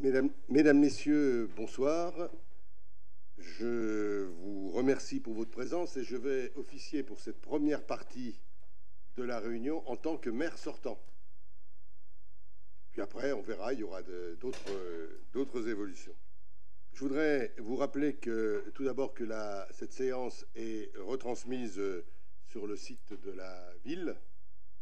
Mesdames, Messieurs, bonsoir. Je vous remercie pour votre présence et je vais officier pour cette première partie de la réunion en tant que maire sortant. Puis après, on verra, il y aura d'autres évolutions. Je voudrais vous rappeler que tout d'abord que cette séance est retransmise sur le site de la ville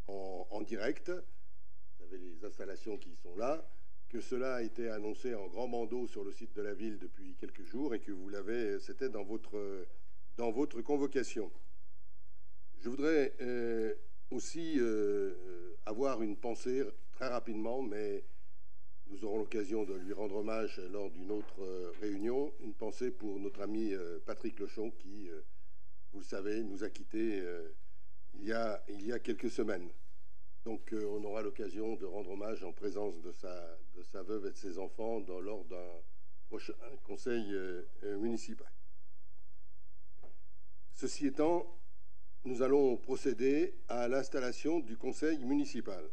en direct. Vous avez les installations qui sont là, que cela a été annoncé en grand bandeau sur le site de la ville depuis quelques jours et que vous l'avez, c'était dans votre convocation. Je voudrais aussi avoir une pensée très rapidement, mais nous aurons l'occasion de lui rendre hommage lors d'une autre réunion, une pensée pour notre ami Patrick Lechon qui, vous le savez, nous a quittés il y a quelques semaines. Donc on aura l'occasion de rendre hommage en présence de sa veuve et de ses enfants lors d'un prochain conseil municipal. Ceci étant, nous allons procéder à l'installation du conseil municipal.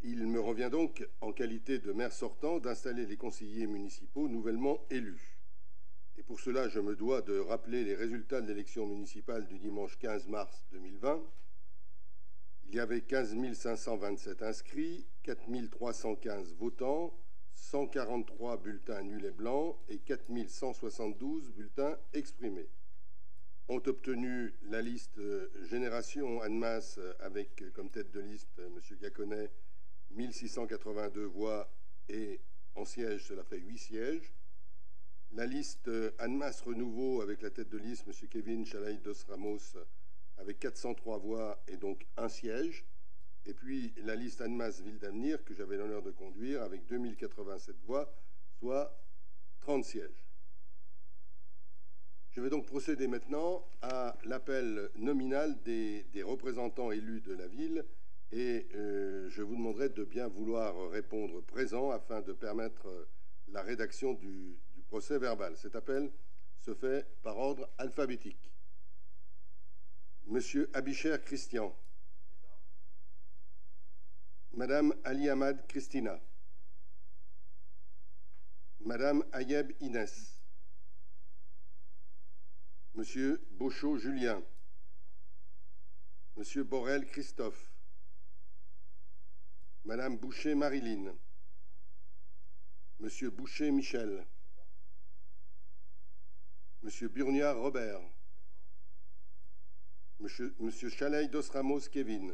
Il me revient donc, en qualité de maire sortant, d'installer les conseillers municipaux nouvellement élus. Et pour cela, je me dois de rappeler les résultats de l'élection municipale du dimanche 15 mars 2020. Il y avait 15 527 inscrits, 4 315 votants, 143 bulletins nuls et blancs et 4 172 bulletins exprimés. Ont obtenu la liste Génération Annemasse avec comme tête de liste M. Gaconnet, 1682 voix et en siège, cela fait 8 sièges. La liste Annemasse Renouveau avec la tête de liste M. Kevin Chalaï dos Ramos avec 403 voix et donc 1 siège. Et puis la liste Annemasse Ville d'Avenir que j'avais l'honneur de conduire avec 2087 voix, soit 30 sièges. Je vais donc procéder maintenant à l'appel nominal des représentants élus de la ville et je vous demanderai de bien vouloir répondre présent afin de permettre la rédaction du procès verbal. Cet appel se fait par ordre alphabétique. Monsieur Abicher Christian. Madame Ali Ahmad Christina. Madame Ayeb Inès. Monsieur Beauchot Julien. Monsieur Borel Christophe. Madame Boucher Marilyn. Monsieur Boucher Michel. Monsieur Burniard Robert. Monsieur Chalaï dos Ramos Kevin.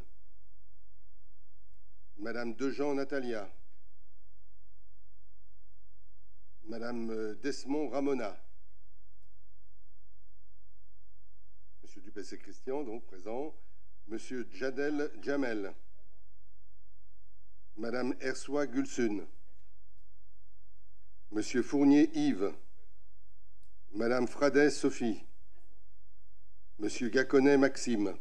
Madame Dejean Natalia. Madame Desmond Ramona. Monsieur Dupessé Christian, donc présent. Monsieur Jadel Jamel. Madame Ersoy Gulsun. Monsieur Fournier Yves. Madame Fradet Sophie. Monsieur Gaconnet Maxime.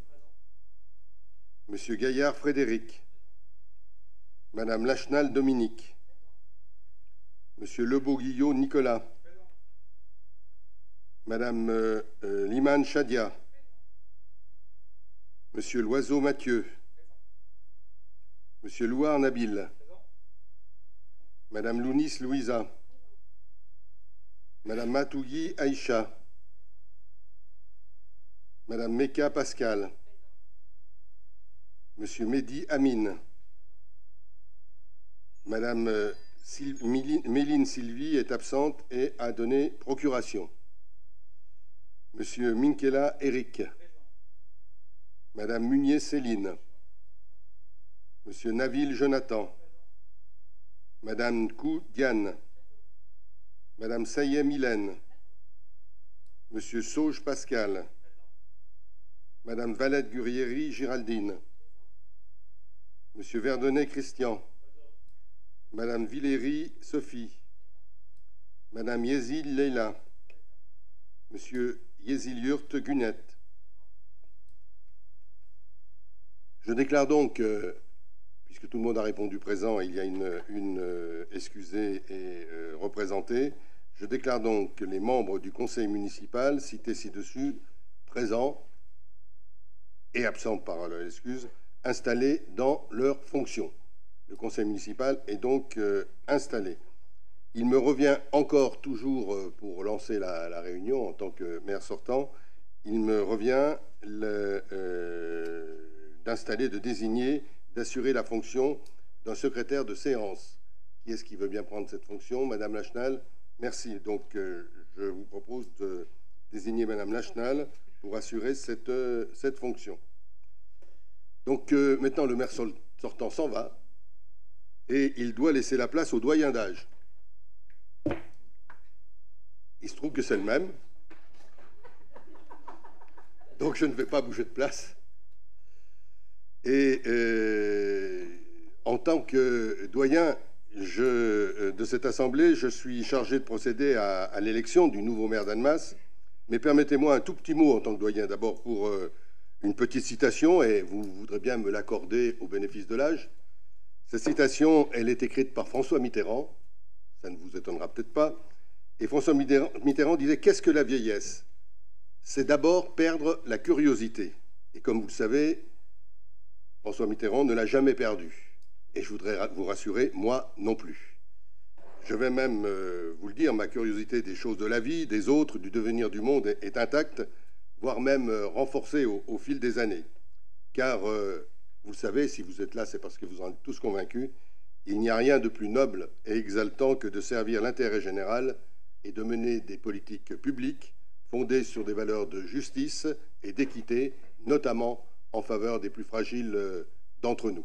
Monsieur Gaillard Frédéric. Madame Lachenal Dominique. Monsieur Lebeau-Guillot Nicolas. Madame Liman Chadia. Monsieur Loiseau Mathieu. Monsieur Louard Nabil. Madame Lounis Louisa. Madame Matougui Aïcha. Madame Meka Pascal. Monsieur Mehdi Amin. Madame Méline Sylvie est absente et a donné procuration. Monsieur Minkela Eric. Madame Munier Céline. Monsieur Nabil Jonathan. Madame Kou Diane. Madame Sayem Mylène. Monsieur Sauge Pascal. Madame Valette Gurieri Giraldine. Monsieur Verdonnet Christian. Madame Villéry Sophie. Madame Yezil Leila. Monsieur Yeziliurt Gunet. Je déclare donc, puisque tout le monde a répondu présent, il y a une excusée et représentée, je déclare donc que les membres du conseil municipal cités ci-dessus, présents et absents par leur excuse, installés dans leurs fonctions. Le conseil municipal est donc installé. Il me revient encore, toujours pour lancer la réunion en tant que maire sortant, il me revient d'installer, de désigner, d'assurer la fonction d'un secrétaire de séance. Qui est-ce qui veut bien prendre cette fonction? Madame Lachenal. Merci. Donc, je vous propose de désigner Madame Lachenal pour assurer cette fonction. Donc, maintenant, le maire sortant s'en va et il doit laisser la place au doyen d'âge. Il se trouve que c'est le même. Donc, je ne vais pas bouger de place. Et en tant que doyen de cette assemblée, je suis chargé de procéder à l'élection du nouveau maire d'Annemasse. Mais permettez-moi un tout petit mot en tant que doyen, d'abord pour une petite citation, et vous voudrez bien me l'accorder au bénéfice de l'âge. Cette citation, elle est écrite par François Mitterrand, ça ne vous étonnera peut-être pas, et François Mitterrand disait « Qu'est-ce que la vieillesse? C'est d'abord perdre la curiosité. » Et comme vous le savez, François Mitterrand ne l'a jamais perdu. Et je voudrais vous rassurer, moi non plus. Je vais même vous le dire, ma curiosité des choses de la vie, des autres, du devenir du monde est intacte, voire même renforcée au fil des années. Car, vous le savez, si vous êtes là, c'est parce que vous en êtes tous convaincus, il n'y a rien de plus noble et exaltant que de servir l'intérêt général et de mener des politiques publiques fondées sur des valeurs de justice et d'équité, notamment en faveur des plus fragiles d'entre nous.